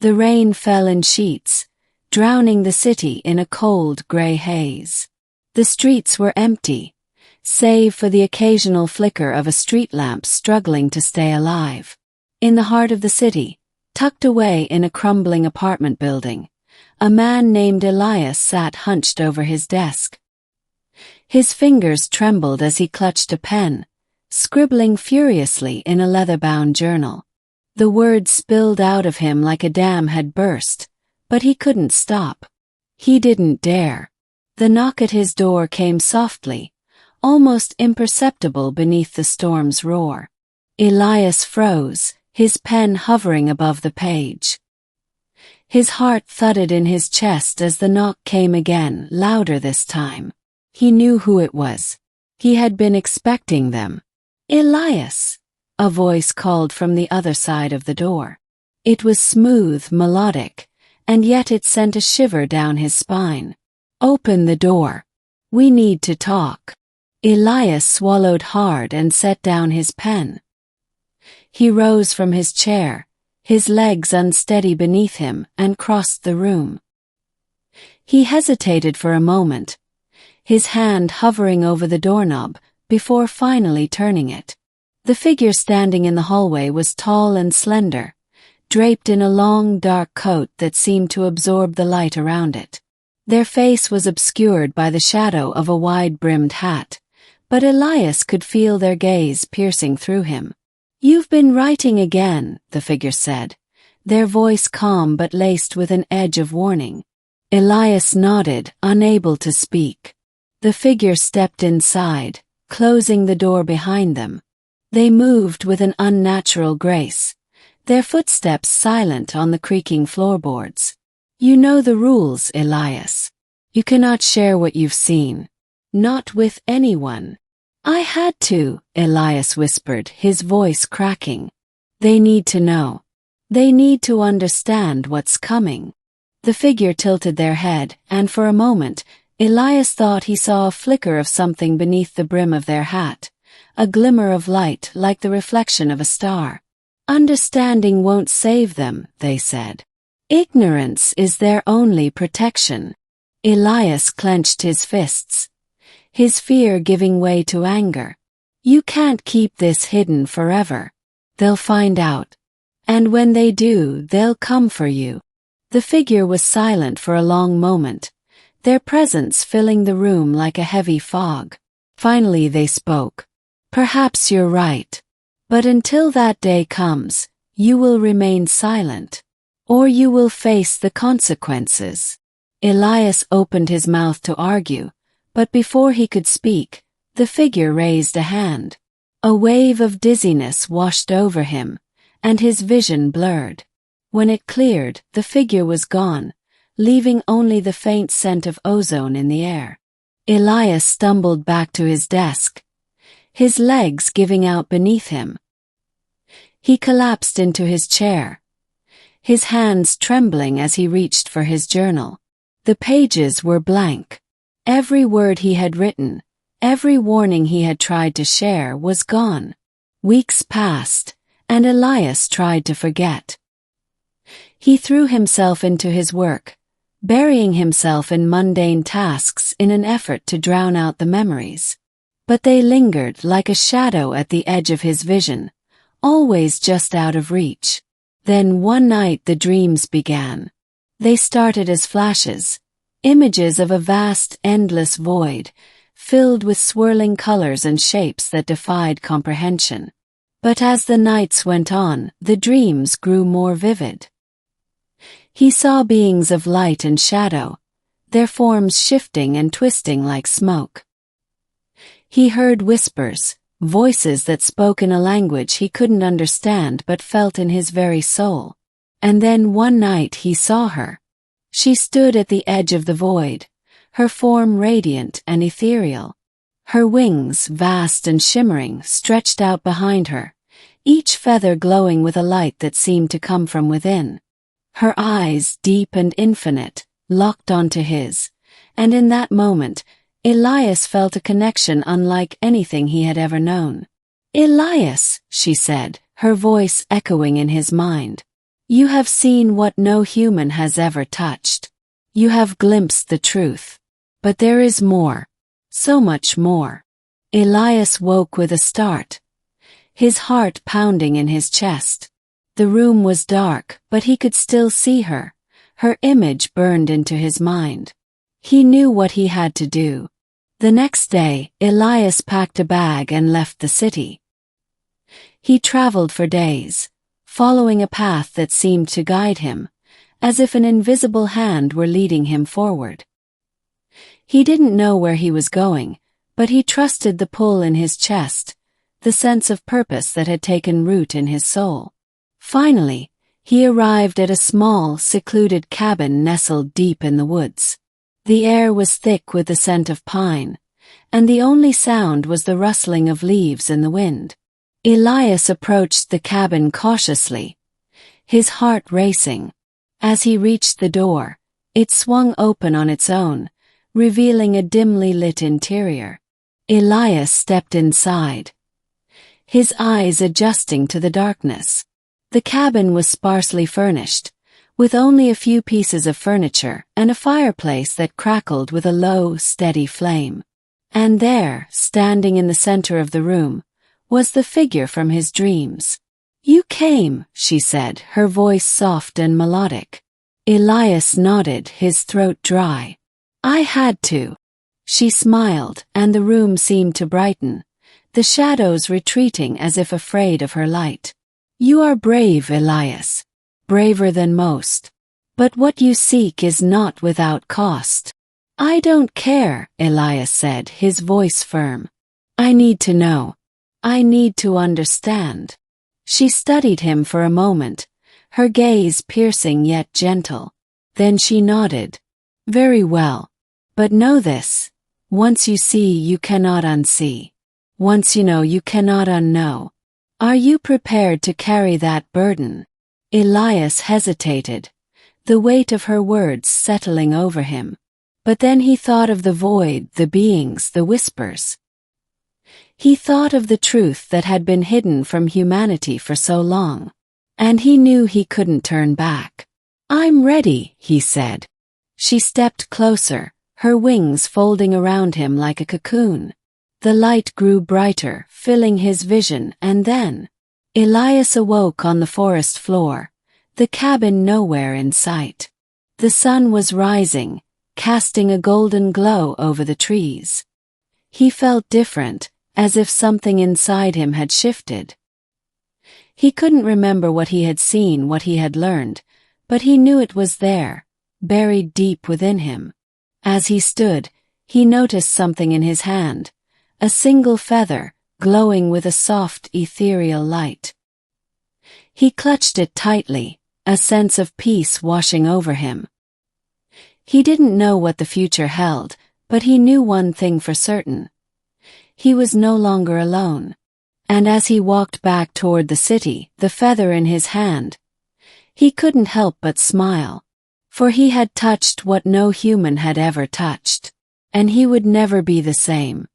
The rain fell in sheets, drowning the city in a cold gray haze. The streets were empty, save for the occasional flicker of a street lamp struggling to stay alive. In the heart of the city, tucked away in a crumbling apartment building, a man named Elias sat hunched over his desk. His fingers trembled as he clutched a pen, scribbling furiously in a leather-bound journal. The words spilled out of him like a dam had burst, but he couldn't stop. He didn't dare. The knock at his door came softly, almost imperceptible beneath the storm's roar. Elias froze, his pen hovering above the page. His heart thudded in his chest as the knock came again, louder this time. He knew who it was. He had been expecting them. "Elias," a voice called from the other side of the door. It was smooth, melodic, and yet it sent a shiver down his spine. "Open the door. We need to talk." Elias swallowed hard and set down his pen. He rose from his chair, his legs unsteady beneath him, and crossed the room. He hesitated for a moment, his hand hovering over the doorknob, before finally turning it. The figure standing in the hallway was tall and slender, draped in a long dark coat that seemed to absorb the light around it. Their face was obscured by the shadow of a wide-brimmed hat, but Elias could feel their gaze piercing through him. "You've been writing again," the figure said, their voice calm but laced with an edge of warning. Elias nodded, unable to speak. The figure stepped inside, closing the door behind them. They moved with an unnatural grace, their footsteps silent on the creaking floorboards. "You know the rules, Elias. You cannot share what you've seen. Not with anyone." "I had to," Elias whispered, his voice cracking. "They need to know. They need to understand what's coming." The figure tilted their head, and for a moment, Elias thought he saw a flicker of something beneath the brim of their hat, a glimmer of light like the reflection of a star. "Understanding won't save them," they said. "Ignorance is their only protection." Elias clenched his fists, his fear giving way to anger. "You can't keep this hidden forever. They'll find out. And when they do, they'll come for you." The figure was silent for a long moment, their presence filling the room like a heavy fog. Finally they spoke. "Perhaps you're right. But until that day comes, you will remain silent. Or you will face the consequences." Elias opened his mouth to argue, but before he could speak, the figure raised a hand. A wave of dizziness washed over him, and his vision blurred. When it cleared, the figure was gone, leaving only the faint scent of ozone in the air. Elias stumbled back to his desk, his legs giving out beneath him. He collapsed into his chair, his hands trembling as he reached for his journal. The pages were blank. Every word he had written, every warning he had tried to share was gone. Weeks passed, and Elias tried to forget. He threw himself into his work, burying himself in mundane tasks in an effort to drown out the memories. But they lingered like a shadow at the edge of his vision, always just out of reach. Then one night the dreams began. They started as flashes, images of a vast, endless void, filled with swirling colors and shapes that defied comprehension. But as the nights went on, the dreams grew more vivid. He saw beings of light and shadow, their forms shifting and twisting like smoke. He heard whispers, voices that spoke in a language he couldn't understand but felt in his very soul. And then one night he saw her. She stood at the edge of the void, her form radiant and ethereal. Her wings, vast and shimmering, stretched out behind her, each feather glowing with a light that seemed to come from within. Her eyes, deep and infinite, locked onto his, and in that moment, Elias felt a connection unlike anything he had ever known. "Elias," she said, her voice echoing in his mind. You have seen what no human has ever touched. You have glimpsed the truth. But there is more. So much more. Elias woke with a start, his heart pounding in his chest. The room was dark, but he could still see her. Her image burned into his mind. He knew what he had to do. The next day, Elias packed a bag and left the city. He traveled for days, following a path that seemed to guide him, as if an invisible hand were leading him forward. He didn't know where he was going, but he trusted the pull in his chest, the sense of purpose that had taken root in his soul. Finally, he arrived at a small, secluded cabin nestled deep in the woods. The air was thick with the scent of pine, and the only sound was the rustling of leaves in the wind. Elias approached the cabin cautiously, his heart racing. As he reached the door, it swung open on its own, revealing a dimly lit interior. Elias stepped inside, his eyes adjusting to the darkness. The cabin was sparsely furnished, with only a few pieces of furniture and a fireplace that crackled with a low, steady flame. And there, standing in the center of the room, was the figure from his dreams. "You came," she said, her voice soft and melodic. Elias nodded, his throat dry. "I had to." She smiled, and the room seemed to brighten, the shadows retreating as if afraid of her light. "You are brave, Elias. Braver than most. But what you seek is not without cost." "I don't care," Elias said, his voice firm. "I need to know. I need to understand." She studied him for a moment, her gaze piercing yet gentle. Then she nodded. "Very well. But know this. Once you see, you cannot unsee. Once you know, you cannot unknow. Are you prepared to carry that burden?" Elias hesitated, the weight of her words settling over him. But then he thought of the void, the beings, the whispers. He thought of the truth that had been hidden from humanity for so long. And he knew he couldn't turn back. "I'm ready," he said. She stepped closer, her wings folding around him like a cocoon. The light grew brighter, filling his vision, and then Elias awoke on the forest floor, the cabin nowhere in sight. The sun was rising, casting a golden glow over the trees. He felt different, as if something inside him had shifted. He couldn't remember what he had seen, what he had learned, but he knew it was there, buried deep within him. As he stood, he noticed something in his hand, a single feather, glowing with a soft, ethereal light. He clutched it tightly, a sense of peace washing over him. He didn't know what the future held, but he knew one thing for certain. He was no longer alone. And as he walked back toward the city, the feather in his hand, he couldn't help but smile. For he had touched what no human had ever touched. And he would never be the same.